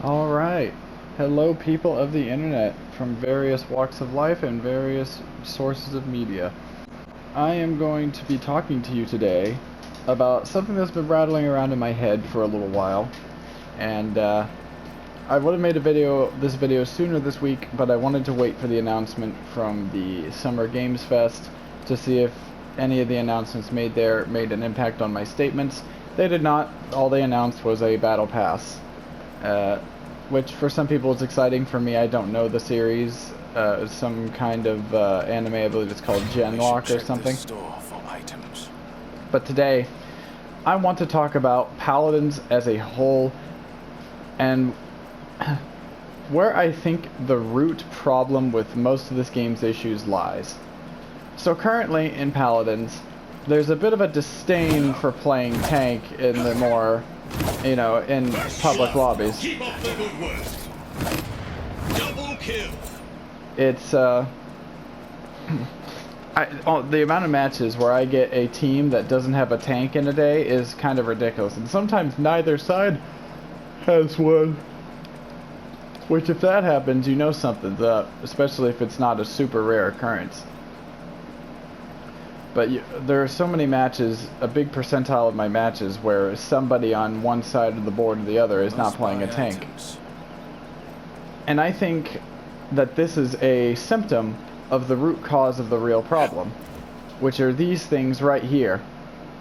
Alright. Hello, people of the internet from various walks of life and various sources of media. I am going to be talking to you today about something that's been rattling around in my head for a little while. And I would have made this video sooner this week, but I wanted to wait for the announcement from the Summer Games Fest to see if any of the announcements made there made an impact on my statements. They did not. All they announced was a battle pass. Which for some people is exciting. For me, I don't know the series. Some kind of anime, I believe it's called Genlock or something. But today, I want to talk about Paladins as a whole, and where I think the root problem with most of this game's issues lies. So currently in Paladins, there's a bit of a disdain for playing tank in the more, in public lobbies. Keep up the good work. Double kill. It's the amount of matches where I get a team that doesn't have a tank in a day is kind of ridiculous, and sometimes neither side has one. Which, if that happens, you know something's up, especially if it's not a super rare occurrence. But there are so many matches, a big percentile of my matches, where somebody on one side of the board or the other is not playing a tank. And I think that this is a symptom of the root cause of the real problem, which are these things right here.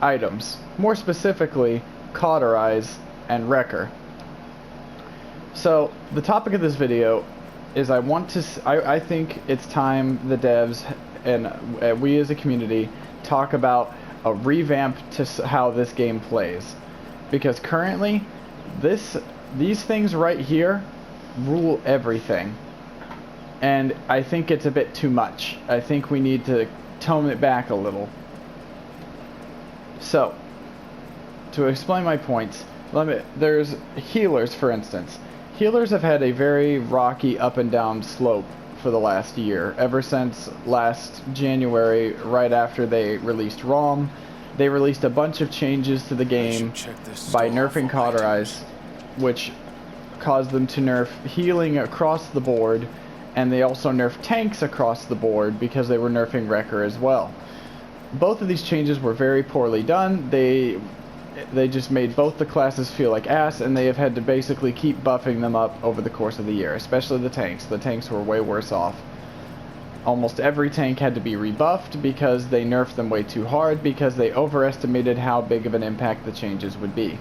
Items. More specifically, Cauterize and Wrecker. So, the topic of this video is I think it's time the devs and we as a community talk about a revamp to how this game plays, because currently these things right here rule everything, and I think it's a bit too much. I think we need to tone it back a little. So, to explain my points, there's healers, for instance. Healers have had a very rocky up and down slope for the last year. Ever since last January, right after they released ROM, they released a bunch of changes to the game by nerfing Cauterize, which caused them to nerf healing across the board, and they also nerfed tanks across the board because they were nerfing Wrecker as well. Both of these changes were very poorly done. They just made both the classes feel like ass, and they have had to basically keep buffing them up over the course of the year, especially the tanks. The tanks were way worse off. Almost every tank had to be rebuffed because they nerfed them way too hard, because they overestimated how big of an impact the changes would be.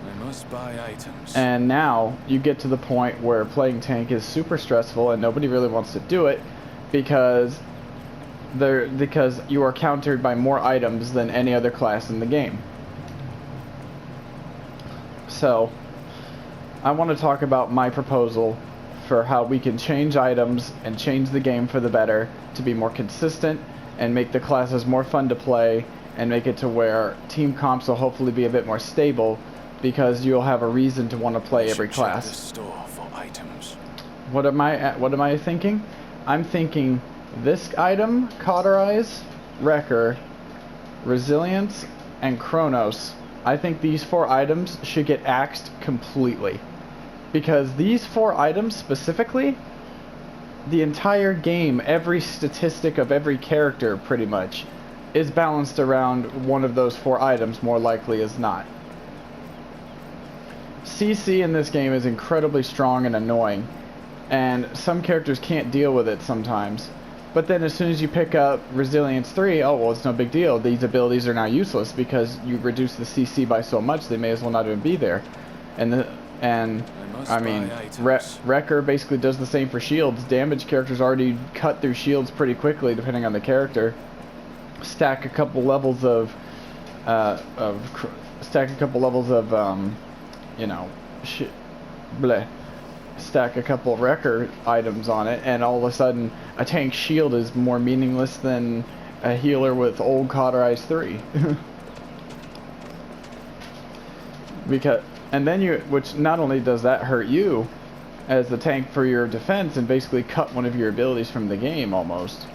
I must buy items. And now you get to the point where playing tank is super stressful and nobody really wants to do it because you are countered by more items than any other class in the game. So, I want to talk about my proposal for how we can change items and change the game for the better to be more consistent and make the classes more fun to play and make it to where team comps will hopefully be a bit more stable because you'll have a reason to want to play every class. Check the store for items. What am I thinking? I'm thinking this item, Cauterize, Wrecker, Resilience, and Chronos. I think these 4 items should get axed completely. Because these 4 items specifically, the entire game, every statistic of every character pretty much, is balanced around one of those 4 items, more likely as not. CC in this game is incredibly strong and annoying, and some characters can't deal with it sometimes. But then as soon as you pick up Resilience 3, oh well, it's no big deal. These abilities are now useless because you reduce the CC by so much they may as well not even be there. I mean, Wrecker basically does the same for shields. Damage characters already cut through shields pretty quickly depending on the character. Stack a couple levels of stack a couple of Wrecker items on it, and all of a sudden a tank shield is more meaningless than a healer with old Cauterize 3. Which not only does that hurt you as the tank for your defense and basically cut one of your abilities from the game almost,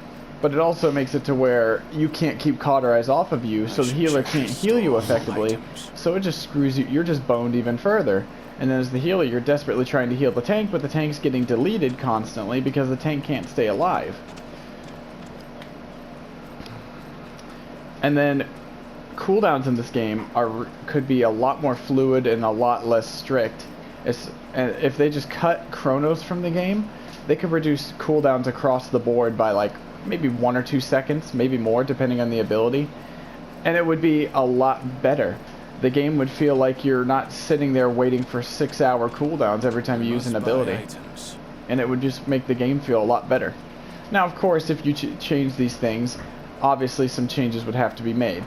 but it also makes it to where you can't keep Cauterize off of you, so the healer can't heal you effectively, so it just screws you. You're just boned even further. And then as the healer, you're desperately trying to heal the tank, but the tank's getting deleted constantly because the tank can't stay alive. And then cooldowns in this game could be a lot more fluid and a lot less strict. And if they just cut Chronos from the game, they could reduce cooldowns across the board by like maybe 1 or 2 seconds, maybe more depending on the ability. And it would be a lot better. The game would feel like you're not sitting there waiting for 6-hour cooldowns every time you use an ability. And it would just make the game feel a lot better. Now, of course, if you change these things, obviously some changes would have to be made.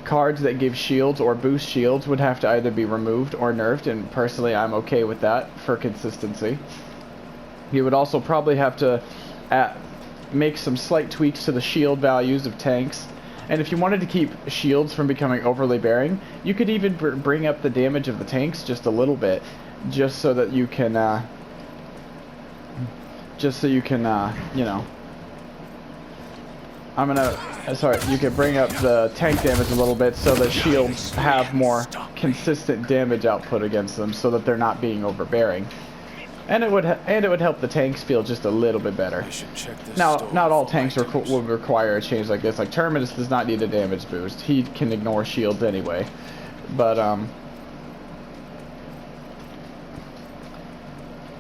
Cards that give shields or boost shields would have to either be removed or nerfed, and personally I'm okay with that for consistency. You would also probably have to make some slight tweaks to the shield values of tanks. And if you wanted to keep shields from becoming overly bearing, you could even bring up the damage of the tanks just a little bit, just so that you can, you know, you can bring up the tank damage a little bit so that shields have more consistent damage output against them, so that they're not being overbearing. And it would help the tanks feel just a little bit better. Now, not all tanks would require a change like this. Like Terminus does not need a damage boost. He can ignore shields anyway. But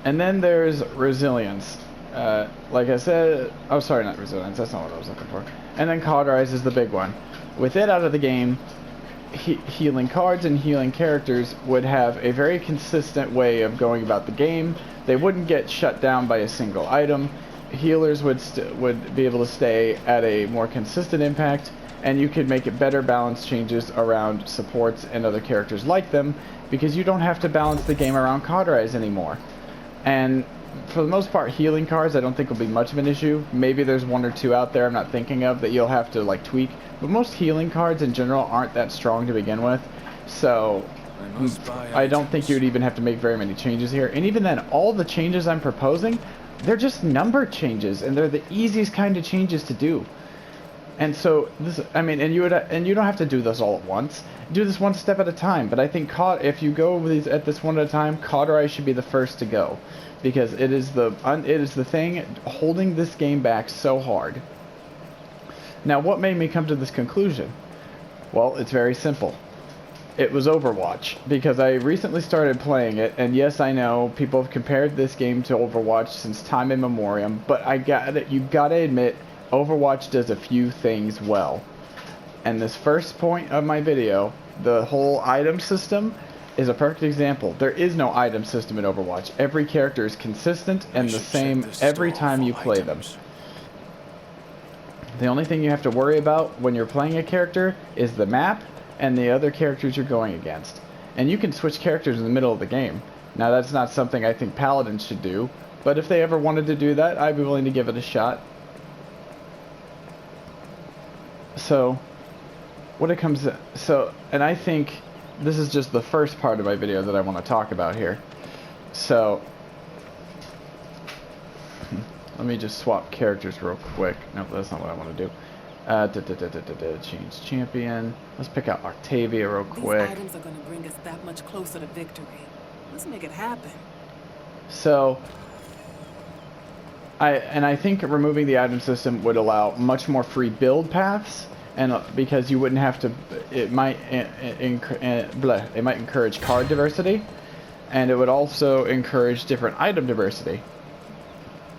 and then there's resilience. Like I said, oh sorry, not resilience. That's not what I was looking for. And then Cauterize is the big one. With it out of the game, healing cards and healing characters would have a very consistent way of going about the game. They wouldn't get shut down by a single item. Healers would be able to stay at a more consistent impact, and you could make it better balance changes around supports and other characters like them, because you don't have to balance the game around Cauterize anymore. And for the most part, healing cards I don't think will be much of an issue. Maybe there's 1 or 2 out there I'm not thinking of that you'll have to like tweak, but most healing cards in general aren't that strong to begin with, so I don't think you would even have to make very many changes here. And even then, all the changes I'm proposing, they're just number changes, and they're the easiest kind of changes to do. And so this, I mean, and you don't have to do this all at once. Do this one step at a time. But I think if you go with these at this one at a time, Cauterize should be the first to go, because it is the thing holding this game back so hard. Now, what made me come to this conclusion? Well, it's very simple. It was Overwatch, because I recently started playing it, and yes, I know people have compared this game to Overwatch since time immemorial, but you gotta admit, Overwatch does a few things well. And this first point of my video, the whole item system, is a perfect example. There is no item system in Overwatch. Every character is consistent and the same every time you play them. The only thing you have to worry about when you're playing a character is the map and the other characters you're going against. And you can switch characters in the middle of the game. Now, that's not something I think Paladins should do, but if they ever wanted to do that, I'd be willing to give it a shot. So, when it comes to, and I think this is just the first part of my video that I want to talk about here. So, let me just swap characters real quick. Nope, that's not what I want to do. Change champion. Let's pick out Octavia real quick. These items are going to bring us that much closer to victory. Let's make it happen. So, I think removing the item system would allow much more free build paths, and because you wouldn't have to, it might encourage card diversity, and it would also encourage different item diversity.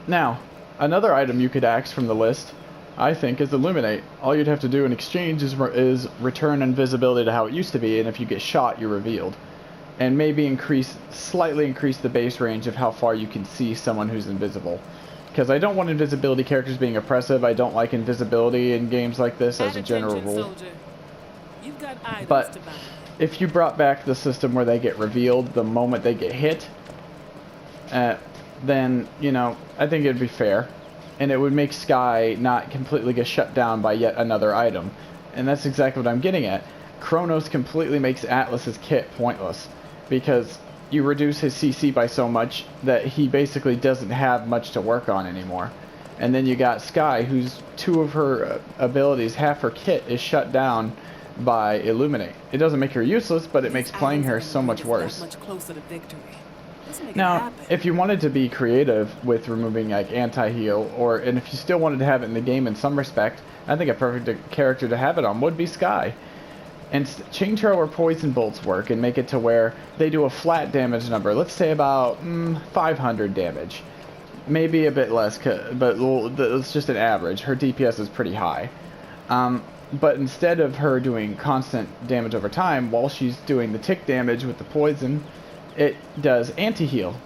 Now, another item you could axe from the list, I think, is Illuminate. All you'd have to do in exchange is return invisibility to how it used to be, and if you get shot, you're revealed. And maybe slightly increase the base range of how far you can see someone who's invisible. Because I don't want invisibility characters being oppressive. I don't like invisibility in games like this as a general rule. You've got items but to buy. If you brought back the system where they get revealed the moment they get hit, then, you know, I think it'd be fair. And it would make Sky not completely get shut down by yet another item. And that's exactly what I'm getting at. Chronos completely makes Atlas's kit pointless, because you reduce his CC by so much that he basically doesn't have much to work on anymore. And then you got Sky, whose 2 of her abilities, half her kit, is shut down by Illuminate. It doesn't make her useless, but it makes playing her so much worse. Much closer to victory. Let's make it Now, happen. if you wanted to be creative with removing like anti-heal, and if you still wanted to have it in the game in some respect, I think a perfect character to have it on would be Skye. And change her where poison bolts work and make it to where they do a flat damage number. Let's say about 500 damage. Maybe a bit less, but it's just an average. Her DPS is pretty high. But instead of her doing constant damage over time, while she's doing the tick damage with the poison, it does anti-heal.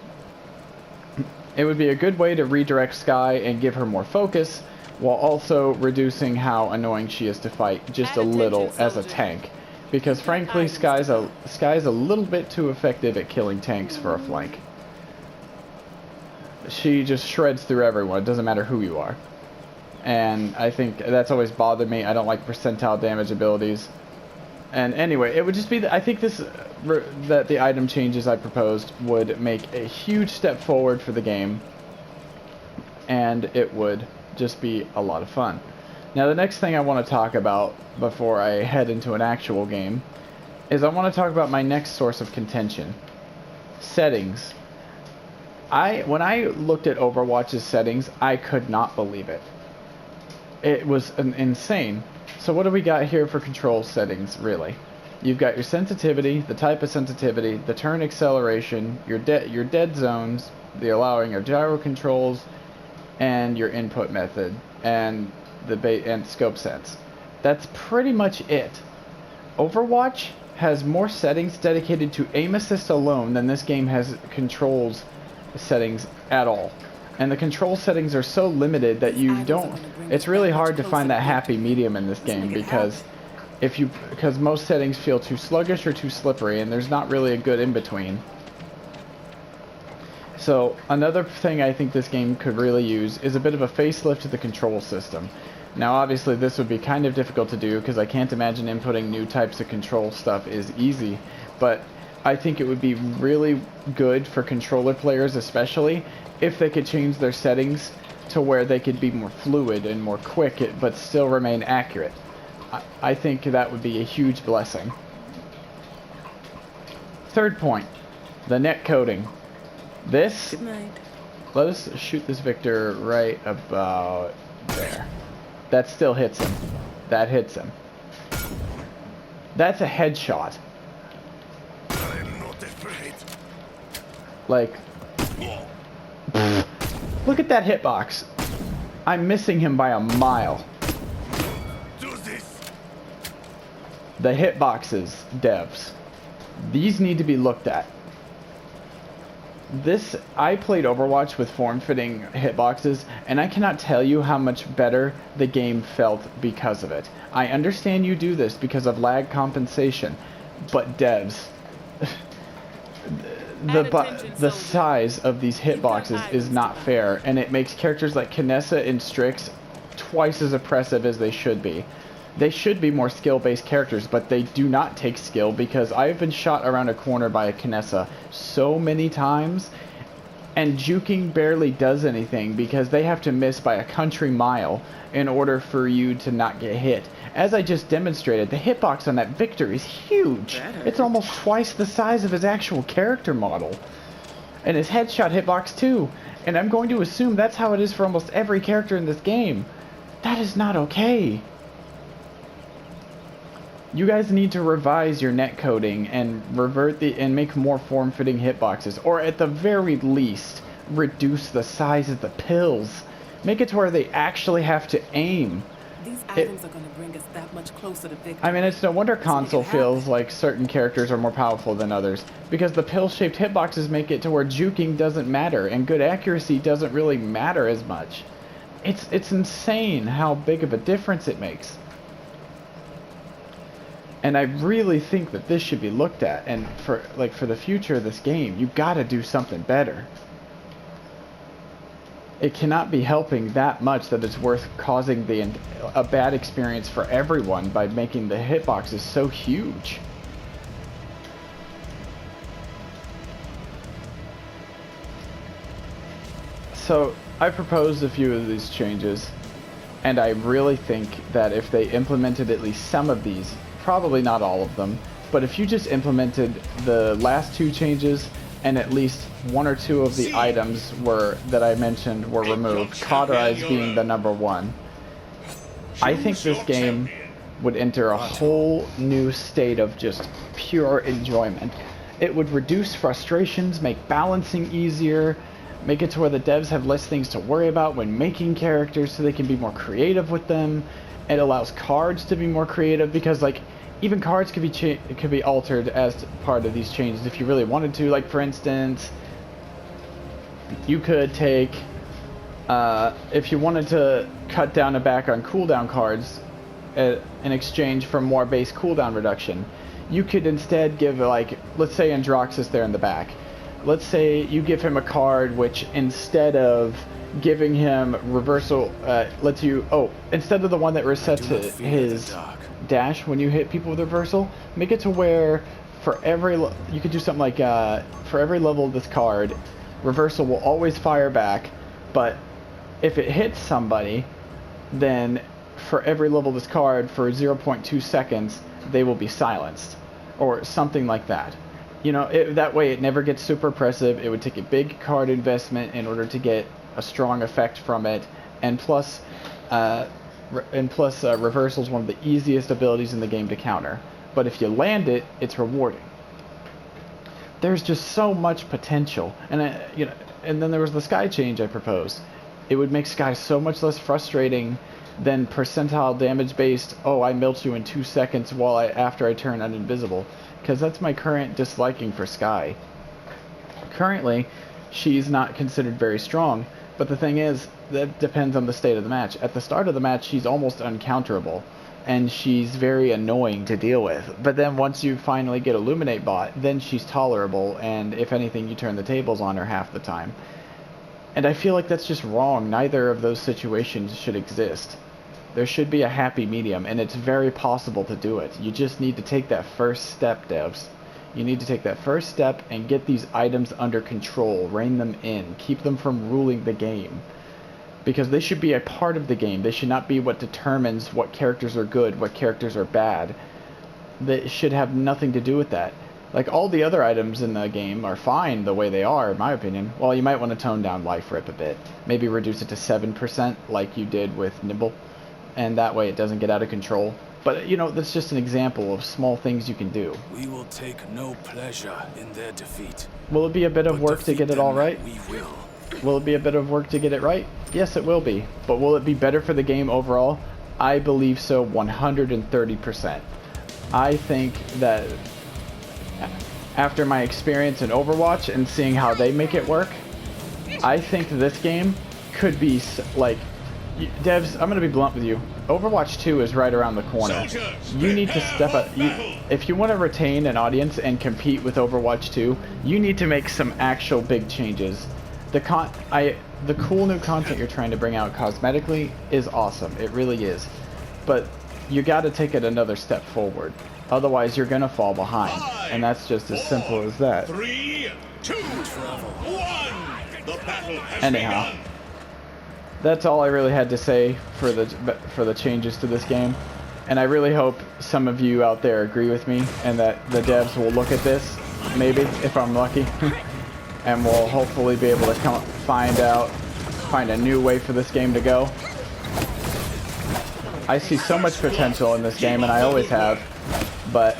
It would be a good way to redirect Skye and give her more focus, while also reducing how annoying she is to fight just a little as a tank. Because frankly, Skye's a little bit too effective at killing tanks for a flank. She just shreds through everyone, it doesn't matter who you are. And I think that's always bothered me. I don't like percentile damage abilities. And anyway, it would just be, I think that the item changes I proposed would make a huge step forward for the game. And it would just be a lot of fun. Now the next thing I want to talk about before I head into an actual game is I want to talk about my next source of contention. Settings. When I looked at Overwatch's settings, I could not believe it. It was insane. So what do we got here for control settings, really? You've got your sensitivity, the type of sensitivity, the turn acceleration, your dead zones, the allowing of gyro controls, and your input method, and and scope sense. That's pretty much it. Overwatch has more settings dedicated to aim assist alone than this game has controls settings at all. And the control settings are so limited that it's really hard to find that happy medium in this game because most settings feel too sluggish or too slippery, and there's not really a good in between. So another thing I think this game could really use is a bit of a facelift to the control system. Now obviously this would be kind of difficult to do because I can't imagine inputting new types of control stuff is easy, but I think it would be really good for controller players especially if they could change their settings to where they could be more fluid and more quick but still remain accurate. I think that would be a huge blessing. Third point, the net coding. This, Good night. let us shoot this Victor right about there. That still hits him. That hits him. That's a headshot. I'm not afraid. Like, look at that hitbox. I'm missing him by a mile. Do this. The hitboxes, devs. These need to be looked at. I played Overwatch with form-fitting hitboxes, and I cannot tell you how much better the game felt because of it. I understand you do this because of lag compensation, but devs, the size of these hitboxes is not fair, and it makes characters like Kinessa and Strix twice as oppressive as they should be. They should be more skill-based characters, but they do not take skill because I've been shot around a corner by a Kinessa so many times, and juking barely does anything because they have to miss by a country mile in order for you to not get hit. As I just demonstrated, the hitbox on that Victor is huge. It's almost twice the size of his actual character model. And his headshot hitbox too. And I'm going to assume that's how it is for almost every character in this game. That is not okay. You guys need to revise your net coding and and make more form-fitting hitboxes, or at the very least, reduce the size of the pills. Make it to where they actually have to aim. These items are going to bring us that much closer to victory. I mean, it's no wonder console feels like certain characters are more powerful than others, because the pill-shaped hitboxes make it to where juking doesn't matter, and good accuracy doesn't really matter as much. It's insane how big of a difference it makes. And I really think that this should be looked at, and for the future of this game, you gotta do something better. It cannot be helping that much that it's worth causing a bad experience for everyone by making the hitboxes so huge. So I proposed a few of these changes, and I really think that if they implemented at least some of these, probably not all of them, but if you just implemented the last two changes, and at least one or two of the items that I mentioned were removed, Cauterize being the number one, I think this game would enter a whole new state of just pure enjoyment. It would reduce frustrations, make balancing easier, make it to where the devs have less things to worry about when making characters so they can be more creative with them. It allows cards to be more creative because, like, even cards could be altered as part of these changes if you really wanted to. Like, for instance, you could take, if you wanted to cut down and back on cooldown cards in exchange for more base cooldown reduction, you could instead give, like, let's say Androxus there in the back. Let's say you give him a card which, instead of giving him reversal, lets you, instead of the one that resets his dash when you hit people with reversal, make it to where for every, you could do something like, for every level of this card, reversal will always fire back, but if it hits somebody, then for every level of this card, for 0.2 seconds, they will be silenced, or something like that. You know, that way it never gets super oppressive. It would take a big card investment in order to get a strong effect from it, and plus reversal is one of the easiest abilities in the game to counter. But if you land it, it's rewarding. There's just so much potential, and and then there was the sky change I proposed. It would make sky so much less frustrating than percentile damage based. Oh, I melt you in 2 seconds after I turn uninvisible, because that's my current disliking for Sky. Currently, she's not considered very strong, but the thing is, that depends on the state of the match. At the start of the match, she's almost uncounterable, and she's very annoying to deal with. But then once you finally get Illuminate bot, then she's tolerable, and if anything, you turn the tables on her half the time. And I feel like that's just wrong. Neither of those situations should exist. There should be a happy medium, and it's very possible to do it. You just need to take that first step, devs. You need to take that first step and get these items under control, rein them in, keep them from ruling the game. Because they should be a part of the game. They should not be what determines what characters are good, what characters are bad. They should have nothing to do with that. Like, all the other items in the game are fine the way they are, in my opinion. Well, you might want to tone down Life Rip a bit. Maybe reduce it to 7% like you did with Nibble. And that way it doesn't get out of control. But, you know, that's just an example of small things you can do. We will take no pleasure in their defeat. Will it be a bit of work to get it all right? We will. Will it be a bit of work to get it right? Yes, it will be. But will it be better for the game overall? I believe so 130%. I think that after my experience in Overwatch and seeing how they make it work, I think this game could be, like, devs, I'm going to be blunt with you. Overwatch 2 is right around the corner. You need to step up. If you want to retain an audience and compete with Overwatch 2, you need to make some actual big changes. The cool new content you're trying to bring out cosmetically is awesome. It really is. But you got to take it another step forward. Otherwise, you're going to fall behind. And that's just as simple as that. 3, 2, 1. The battle has Anyhow. begun. That's all I really had to say for the changes to this game, and I really hope some of you out there agree with me, and that the devs will look at this, maybe if I'm lucky, and we'll hopefully be able to find a new way for this game to go. I see so much potential in this game, and I always have, but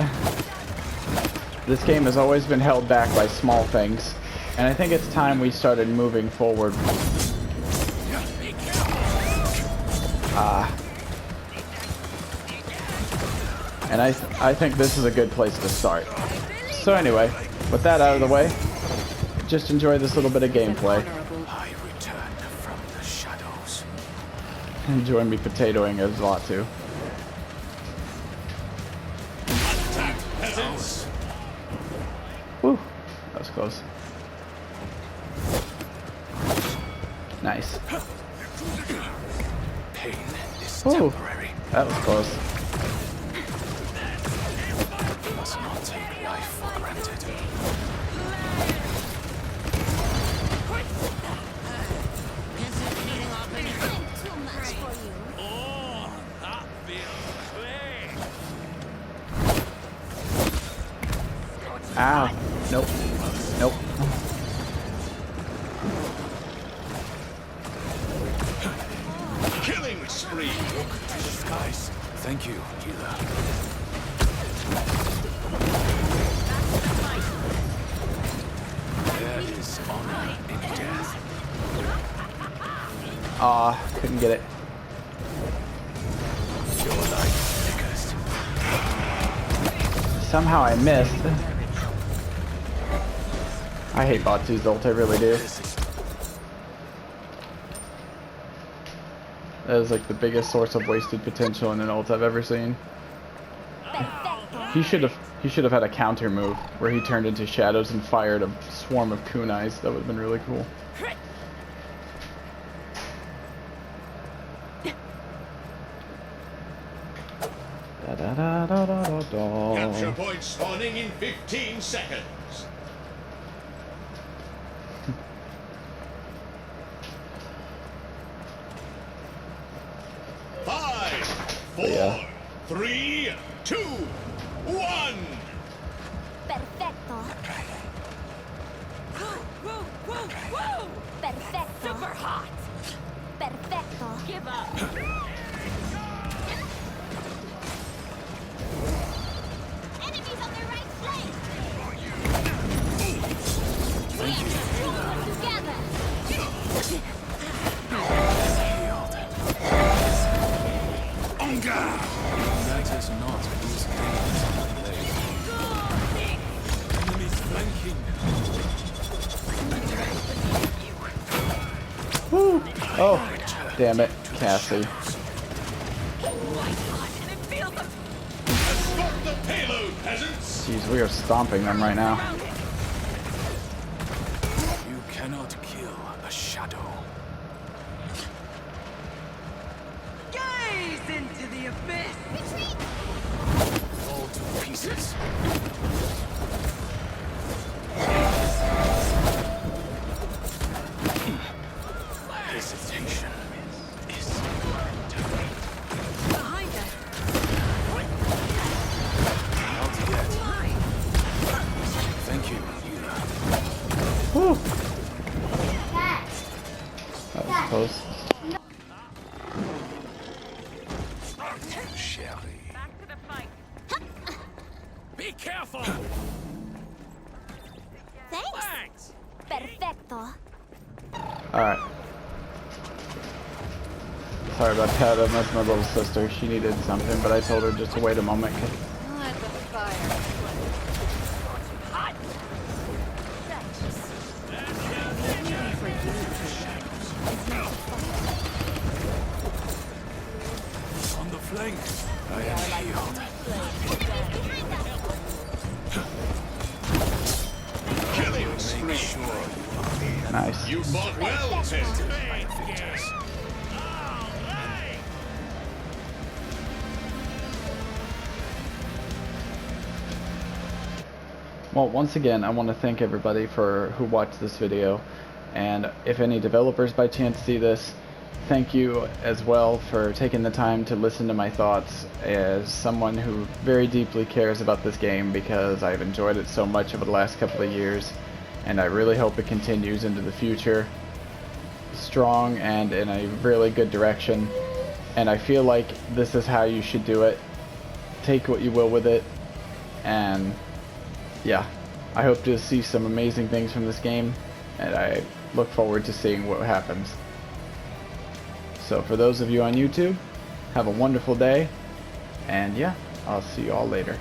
this game has always been held back by small things, and I think it's time we started moving forward. And I think this is a good place to start. So anyway, with that out of the way, just enjoy this little bit of gameplay. I return from the shadows. Enjoy me potatoing a lot too. Attack, peasants. Woo, that was close. Nice. Pain is Ooh, temporary. that was close. Must not take life for granted. Oh, that feels great. Ow. Nope. Nope. spree. Look to the skies. Thank you, healer. There is honor in death. Ah, couldn't get it. Your life flickers. Somehow I missed. I hate Batsu's ult, I really do. That is like the biggest source of wasted potential in an ult I've ever seen. He should have had a counter move where he turned into shadows and fired a swarm of kunais. That would have been really cool. Da da da da da da. Capture point spawning in 15 seconds. Five, four, Yeah. 3, 2, 1. Perfecto. Woo, woo, woo! Perfecto. Super hot! Perfecto. Give up! Enemies on their right flank. Together. That is not these things on the blade. Enemies flanking. Woo! Oh, damn it, Cassie. And it feels like Spot the payload, peasants. Jeez, we are stomping them right now. You cannot kill a shadow. gaze into the abyss! Retreat. Fall to pieces. Hesitation is Behind us! not yet. Mine! Thank you, healer. Woo! That was close. Sherry. Back to the fight! Be careful! Thanks. Perfecto. Alright. Sorry about that, that's my little sister. She needed something, but I told her just to wait a moment. Let the fire hot! On the flank. I am healed. Killing Make spree. sure Nice. You fought well, peasants. my victors. Well, once again, I want to thank everybody who watched this video, and if any developers by chance see this, thank you as well for taking the time to listen to my thoughts as someone who very deeply cares about this game, because I've enjoyed it so much over the last couple of years, and I really hope it continues into the future strong and in a really good direction. And I feel like this is how you should do it. Take what you will with it, and yeah, I hope to see some amazing things from this game, and I look forward to seeing what happens. So for those of you on YouTube, have a wonderful day, and yeah, I'll see you all later.